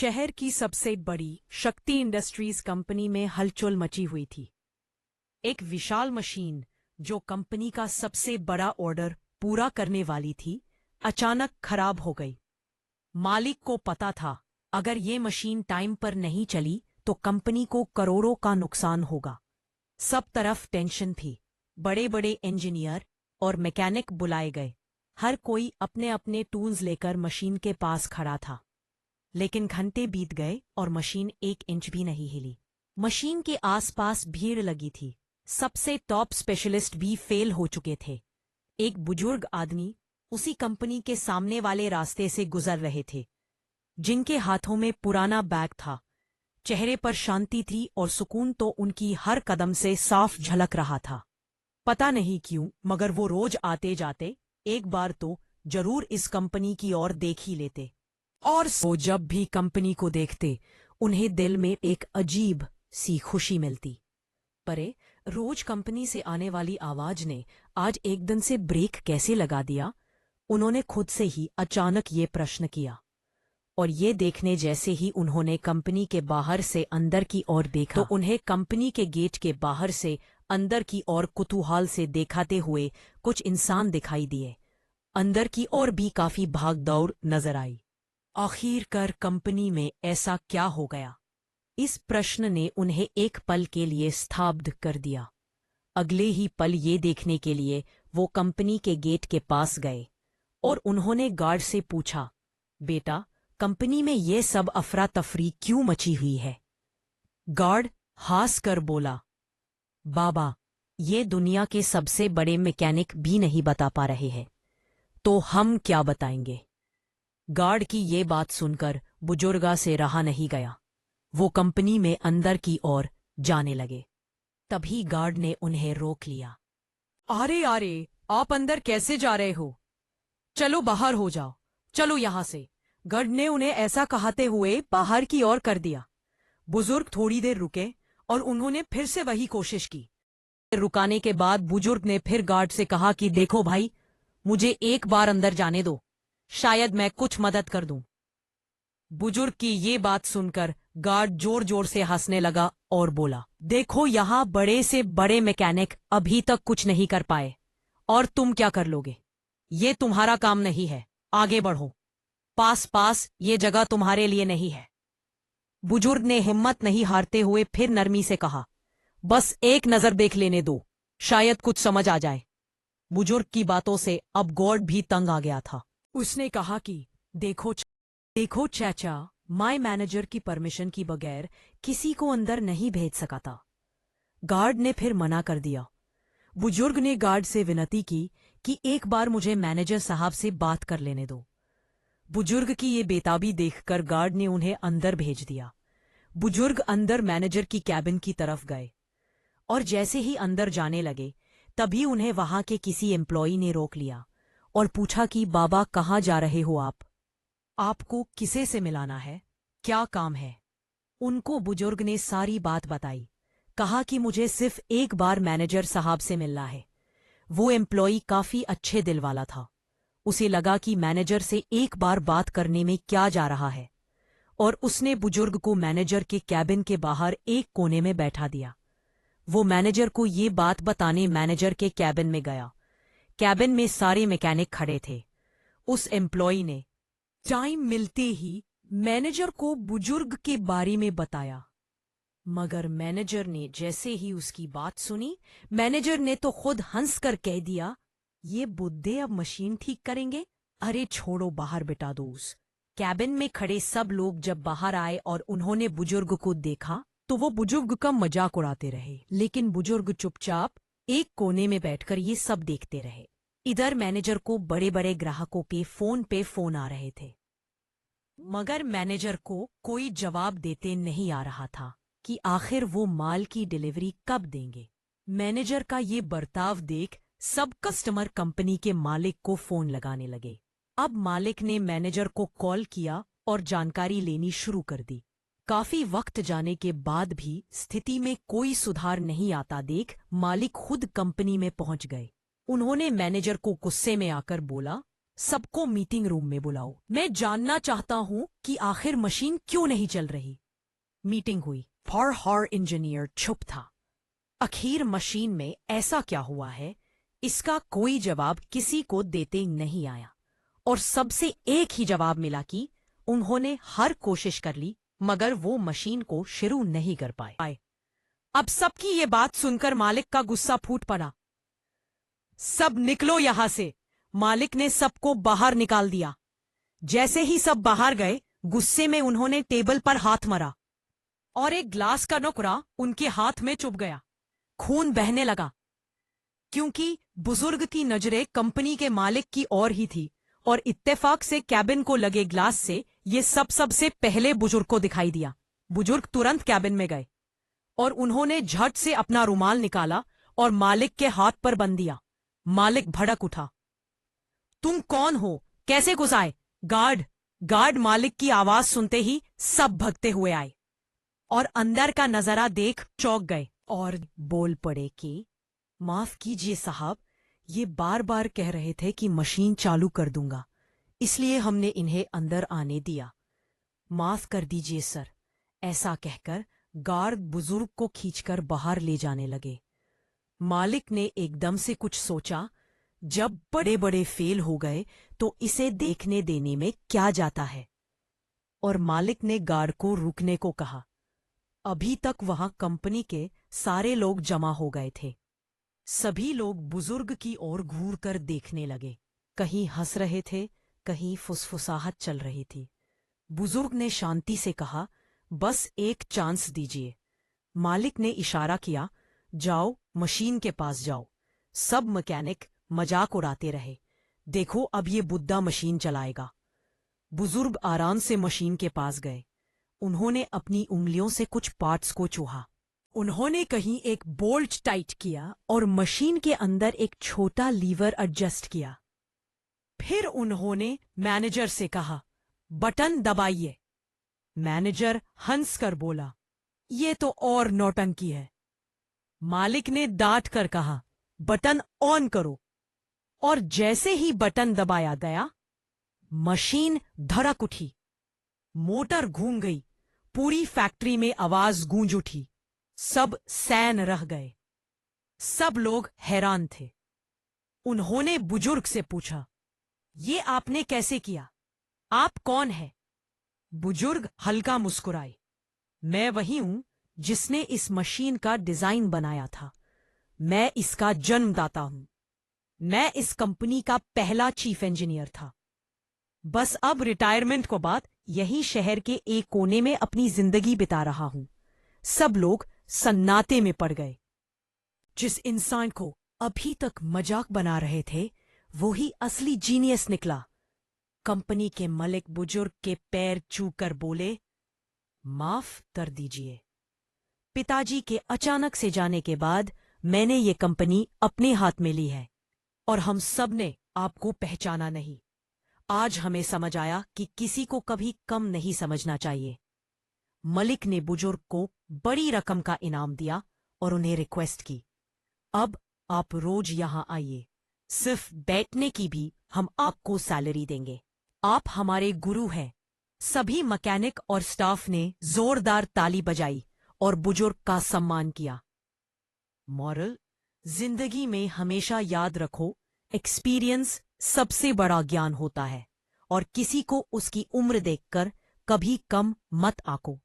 शहर की सबसे बड़ी शक्ति इंडस्ट्रीज कंपनी में हलचल मची हुई थी। एक विशाल मशीन जो कंपनी का सबसे बड़ा ऑर्डर पूरा करने वाली थी, अचानक खराब हो गई। मालिक को पता था, अगर ये मशीन टाइम पर नहीं चली तो कंपनी को करोड़ों का नुकसान होगा। सब तरफ टेंशन थी। बड़े बड़े इंजीनियर और मैकेनिक बुलाए गए। हर कोई अपने अपने टूल्स लेकर मशीन के पास खड़ा था। लेकिन घंटे बीत गए और मशीन 1 इंच भी नहीं हिली। मशीन के आसपास भीड़ लगी थी। सबसे टॉप स्पेशलिस्ट भी फेल हो चुके थे। एक बुजुर्ग आदमी उसी कंपनी के सामने वाले रास्ते से गुजर रहे थे, जिनके हाथों में पुराना बैग था। चेहरे पर शांति थी और सुकून तो उनकी हर कदम से साफ झलक रहा था। पता नहीं क्यों, मगर वो रोज आते जाते एक बार तो जरूर इस कंपनी की ओर देख ही लेते, और वो जब भी कंपनी को देखते उन्हें दिल में एक अजीब सी खुशी मिलती। परे रोज कंपनी से आने वाली आवाज ने आज एकदम से ब्रेक कैसे लगा दिया? उन्होंने खुद से ही अचानक ये प्रश्न किया। और ये देखने जैसे ही उन्होंने कंपनी के बाहर से अंदर की ओर देखा तो उन्हें कंपनी के गेट के बाहर से अंदर की ओर कुतूहल से देखाते हुए कुछ इंसान दिखाई दिए। अंदर की ओर भी काफी भाग दौड़ नजर आई। आखिरकार कंपनी में ऐसा क्या हो गया? इस प्रश्न ने उन्हें एक पल के लिए स्तब्ध कर दिया। अगले ही पल ये देखने के लिए वो कंपनी के गेट के पास गए और उन्होंने गार्ड से पूछा, बेटा, कंपनी में ये सब अफरा तफरी क्यों मची हुई है? गार्ड हंस कर बोला, बाबा, ये दुनिया के सबसे बड़े मैकेनिक भी नहीं बता पा रहे हैं, तो हम क्या बताएंगे? गार्ड की ये बात सुनकर बुजुर्गा से रहा नहीं गया। वो कंपनी में अंदर की ओर जाने लगे। तभी गार्ड ने उन्हें रोक लिया। अरे अरे, आप अंदर कैसे जा रहे हो? चलो बाहर हो जाओ, चलो यहां से। गार्ड ने उन्हें ऐसा कहते हुए बाहर की ओर कर दिया। बुजुर्ग थोड़ी देर रुके और उन्होंने फिर से वही कोशिश की। रुकाने के बाद बुजुर्ग ने फिर गार्ड से कहा कि देखो भाई, मुझे एक बार अंदर जाने दो, शायद मैं कुछ मदद कर दूं। बुजुर्ग की ये बात सुनकर गार्ड जोर जोर से हंसने लगा और बोला, देखो, यहां बड़े से बड़े मैकेनिक अभी तक कुछ नहीं कर पाए, और तुम क्या कर लोगे? ये तुम्हारा काम नहीं है, आगे बढ़ो। पास पास ये जगह तुम्हारे लिए नहीं है। बुजुर्ग ने हिम्मत नहीं हारते हुए फिर नरमी से कहा, बस एक नजर देख लेने दो, शायद कुछ समझ आ जाए। बुजुर्ग की बातों से अब गार्ड भी तंग आ गया था। उसने कहा कि देखो चाचा, मैं मैनेजर की परमिशन की बगैर किसी को अंदर नहीं भेज सका था। गार्ड ने फिर मना कर दिया। बुजुर्ग ने गार्ड से विनती की कि एक बार मुझे मैनेजर साहब से बात कर लेने दो। बुजुर्ग की ये बेताबी देखकर गार्ड ने उन्हें अंदर भेज दिया। बुजुर्ग अंदर मैनेजर की कैबिन की तरफ गए और जैसे ही अंदर जाने लगे तभी उन्हें वहां के किसी एम्प्लॉई ने रोक लिया और पूछा कि बाबा, कहाँ जा रहे हो आप? आपको किसे से मिलाना है? क्या काम है? उनको बुजुर्ग ने सारी बात बताई। कहा कि मुझे सिर्फ एक बार मैनेजर साहब से मिलना है। वो एम्प्लॉई काफी अच्छे दिल वाला था। उसे लगा कि मैनेजर से एक बार बात करने में क्या जा रहा है, और उसने बुजुर्ग को मैनेजर के कैबिन के बाहर एक कोने में बैठा दिया। वो मैनेजर को ये बात बताने मैनेजर के कैबिन में गया। कैबिन में सारे मैकेनिक खड़े थे। उस एम्प्लॉई ने टाइम मिलते ही मैनेजर को बुजुर्ग के बारे में बताया, मगर मैनेजर ने जैसे ही उसकी बात सुनी, मैनेजर ने तो खुद हंसकर कह दिया, ये बुड्ढे अब मशीन ठीक करेंगे? अरे छोड़ो, बाहर बिठा दो उस। कैबिन में खड़े सब लोग जब बाहर आए और उन्होंने बुजुर्ग को देखा तो वो बुजुर्ग का मजाक उड़ाते रहे, लेकिन बुजुर्ग चुपचाप एक कोने में बैठकर ये सब देखते रहे। इधर मैनेजर को बड़े बड़े ग्राहकों के फोन आ रहे थे, मगर मैनेजर को कोई जवाब देते नहीं आ रहा था कि आखिर वो माल की डिलीवरी कब देंगे। मैनेजर का ये बर्ताव देख सब कस्टमर कंपनी के मालिक को फोन लगाने लगे। अब मालिक ने मैनेजर को कॉल किया और जानकारी लेनी शुरू कर दी। काफी वक्त जाने के बाद भी स्थिति में कोई सुधार नहीं आता देख मालिक खुद कंपनी में पहुंच गए। उन्होंने मैनेजर को गुस्से में आकर बोला, सबको मीटिंग रूम में बुलाओ, मैं जानना चाहता हूं कि आखिर मशीन क्यों नहीं चल रही। मीटिंग हुई। हर इंजीनियर चुप था। आखिर मशीन में ऐसा क्या हुआ है, इसका कोई जवाब किसी को देते नहीं आया। और सबसे एक ही जवाब मिला कि उन्होंने हर कोशिश कर ली मगर वो मशीन को शुरू नहीं कर पाए। अब सबकी ये बात सुनकर मालिक का गुस्सा फूट पड़ा। सब निकलो यहां से। मालिक ने सबको बाहर निकाल दिया। जैसे ही सब बाहर गए, गुस्से में उन्होंने टेबल पर हाथ मारा और एक ग्लास का टुकड़ा उनके हाथ में चुभ गया। खून बहने लगा क्योंकि बुजुर्ग की नजरें कंपनी के मालिक की ओर ही थी और इत्तेफाक से कैबिन को लगे ग्लास से ये सबसे पहले बुजुर्ग को दिखाई दिया। बुजुर्ग तुरंत कैबिन में गए और उन्होंने झट से अपना रुमाल निकाला और मालिक के हाथ पर बंध दिया। मालिक भड़क उठा। तुम कौन हो, कैसे घुस आए? गार्ड मालिक की आवाज सुनते ही सब भगते हुए आए और अंदर का नजारा देख चौंक गए और बोल पड़े कि माफ कीजिए साहब, ये बार बार कह रहे थे कि मशीन चालू कर दूंगा, इसलिए हमने इन्हें अंदर आने दिया। माफ कर दीजिए सर। ऐसा कहकर गार्ड बुजुर्ग को खींचकर बाहर ले जाने लगे। मालिक ने एकदम से कुछ सोचा, जब बड़े बड़े फेल हो गए तो इसे देखने देने में क्या जाता है, और मालिक ने गार्ड को रुकने को कहा। अभी तक वहां कंपनी के सारे लोग जमा हो गए थे। सभी लोग बुजुर्ग की ओर घूर कर देखने लगे। कहीं हंस रहे थे, कहीं फुसफुसाहट चल रही थी। बुजुर्ग ने शांति से कहा, बस एक चांस दीजिए। मालिक ने इशारा किया, जाओ मशीन के पास जाओ। सब मैकेनिक मजाक उड़ाते रहे, देखो अब ये बुड्ढा मशीन चलाएगा। बुजुर्ग आराम से मशीन के पास गए। उन्होंने अपनी उंगलियों से कुछ पार्ट्स को छुआ। उन्होंने कहीं एक बोल्ट टाइट किया और मशीन के अंदर एक छोटा लीवर एडजस्ट किया। फिर उन्होंने मैनेजर से कहा, बटन दबाइए। मैनेजर हंसकर बोला, ये तो और नौटंकी है। मालिक ने डांट कर कहा, बटन ऑन करो। और जैसे ही बटन दबाया गया, मशीन धड़क उठी, मोटर घूम गई, पूरी फैक्ट्री में आवाज गूंज उठी। सब सैन रह गए। सब लोग हैरान थे। उन्होंने बुजुर्ग से पूछा, ये आपने कैसे किया? आप कौन है? बुजुर्ग हल्का मुस्कुराए, मैं वही हूं जिसने इस मशीन का डिजाइन बनाया था। मैं इसका जन्मदाता हूं। मैं इस कंपनी का पहला चीफ इंजीनियर था। बस अब रिटायरमेंट के बाद यही शहर के एक कोने में अपनी जिंदगी बिता रहा हूं। सब लोग सन्नाटे में पड़ गए। जिस इंसान को अभी तक मजाक बना रहे थे, वो ही असली जीनियस निकला। कंपनी के मालिक बुजुर्ग के पैर छूकर बोले, माफ कर दीजिए। पिताजी के अचानक से जाने के बाद मैंने ये कंपनी अपने हाथ में ली है और हम सब ने आपको पहचाना नहीं। आज हमें समझ आया कि किसी को कभी कम नहीं समझना चाहिए। मलिक ने बुजुर्ग को बड़ी रकम का इनाम दिया और उन्हें रिक्वेस्ट की, अब आप रोज यहां आइए, सिर्फ बैठने की भी हम आपको सैलरी देंगे। आप हमारे गुरु हैं। सभी मैकेनिक और स्टाफ ने जोरदार ताली बजाई और बुजुर्ग का सम्मान किया। मॉरल, जिंदगी में हमेशा याद रखो, एक्सपीरियंस सबसे बड़ा ज्ञान होता है और किसी को उसकी उम्र देखकर कभी कम मत आंको।